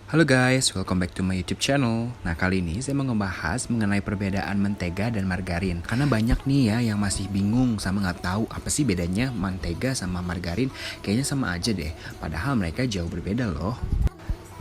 Halo guys, welcome back to my YouTube channel. Nah, kali ini saya mau ngebahas mengenai perbedaan mentega dan margarin. Karena banyak nih ya yang masih bingung sama nggak tahu apa sih bedanya mentega sama margarin. Kayaknya sama aja deh, padahal mereka jauh berbeda loh.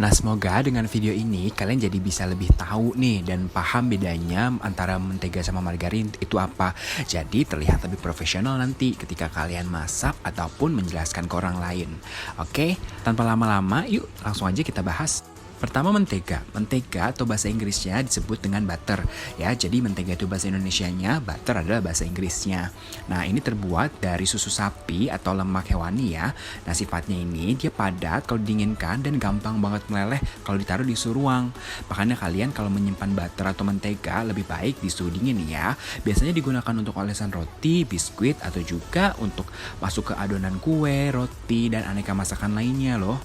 Nah, semoga dengan video ini kalian jadi bisa lebih tahu nih dan paham bedanya antara mentega sama margarin itu apa. Jadi terlihat lebih profesional nanti ketika kalian masak ataupun menjelaskan ke orang lain. Oke, tanpa lama-lama yuk langsung aja kita bahas. Pertama, mentega. Mentega atau bahasa Inggrisnya disebut dengan butter. Ya, jadi mentega itu bahasa Indonesianya, butter adalah bahasa Inggrisnya. Nah, ini terbuat dari susu sapi atau lemak hewani ya. Nah, sifatnya ini dia padat kalau didinginkan dan gampang banget meleleh kalau ditaruh di suhu ruang. Makanya kalian kalau menyimpan butter atau mentega lebih baik di suhu dingin ya. Biasanya digunakan untuk olesan roti, biskuit, atau juga untuk masuk ke adonan kue, roti, dan aneka masakan lainnya loh.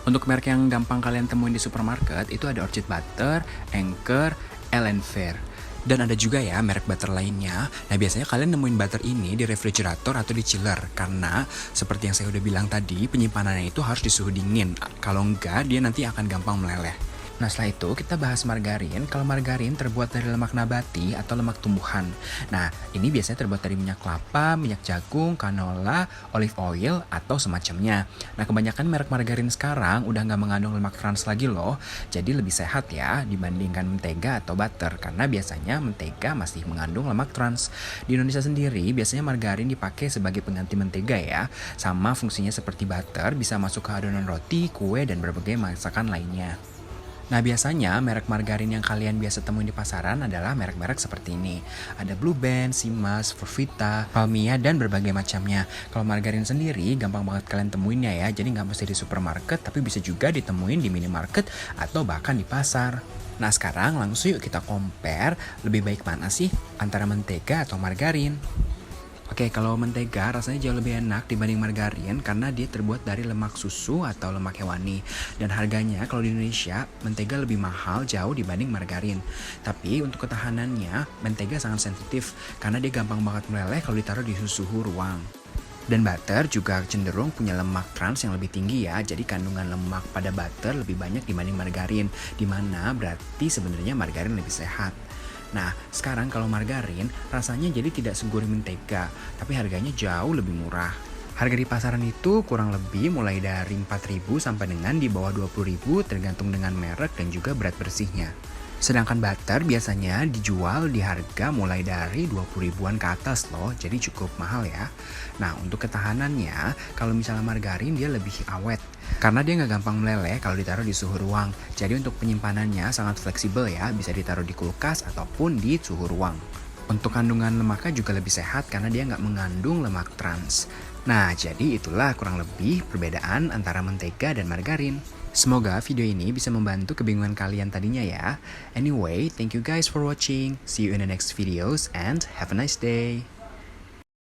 Untuk merek yang gampang kalian temuin di supermarket itu ada Orchid Butter, Anchor, Ellen Fair. Dan ada juga ya merek butter lainnya. Nah, biasanya kalian nemuin butter ini di refrigerator atau di chiller. Karena seperti yang saya udah bilang tadi, penyimpanannya itu harus di suhu dingin. Kalau enggak, dia nanti akan gampang meleleh. Nah, setelah itu kita bahas margarin. Kalau margarin terbuat dari lemak nabati atau lemak tumbuhan. Nah, ini biasanya terbuat dari minyak kelapa, minyak jagung, canola, olive oil, atau semacamnya. Nah, kebanyakan merek margarin sekarang udah nggak mengandung lemak trans lagi loh. Jadi lebih sehat ya dibandingkan mentega atau butter. Karena biasanya mentega masih mengandung lemak trans. Di Indonesia sendiri, biasanya margarin dipakai sebagai pengganti mentega ya. Sama fungsinya seperti butter, bisa masuk ke adonan roti, kue, dan berbagai masakan lainnya. Nah, biasanya merek margarin yang kalian biasa temuin di pasaran adalah merek-merek seperti ini. Ada Blue Band, Simas, Forvita, Palmia, dan berbagai macamnya. Kalau margarin sendiri gampang banget kalian temuinnya ya, jadi nggak mesti di supermarket, tapi bisa juga ditemuin di minimarket atau bahkan di pasar. Nah, sekarang langsung yuk kita compare lebih baik mana sih antara mentega atau margarin. Oke, kalau mentega rasanya jauh lebih enak dibanding margarin karena dia terbuat dari lemak susu atau lemak hewani. Dan harganya kalau di Indonesia, mentega lebih mahal jauh dibanding margarin. Tapi untuk ketahanannya, mentega sangat sensitif karena dia gampang banget meleleh kalau ditaruh di suhu ruang. Dan butter juga cenderung punya lemak trans yang lebih tinggi ya, jadi kandungan lemak pada butter lebih banyak dibanding margarin, dimana berarti sebenarnya margarin lebih sehat. Nah, sekarang kalau margarin rasanya jadi tidak segurih mentega, tapi harganya jauh lebih murah. Harga di pasaran itu kurang lebih mulai dari 4.000 sampai dengan di bawah 20.000 tergantung dengan merek dan juga berat bersihnya. Sedangkan butter biasanya dijual di harga mulai dari 20 ribuan ke atas loh, jadi cukup mahal ya. Nah, untuk ketahanannya, kalau misalnya margarin dia lebih awet. Karena dia nggak gampang meleleh kalau ditaruh di suhu ruang. Jadi untuk penyimpanannya sangat fleksibel ya, bisa ditaruh di kulkas ataupun di suhu ruang. Untuk kandungan lemaknya juga lebih sehat karena dia nggak mengandung lemak trans. Nah, jadi itulah kurang lebih perbedaan antara mentega dan margarin. Semoga video ini bisa membantu kebingungan kalian tadinya ya. Anyway, thank you guys for watching. See you in the next videos and have a nice day.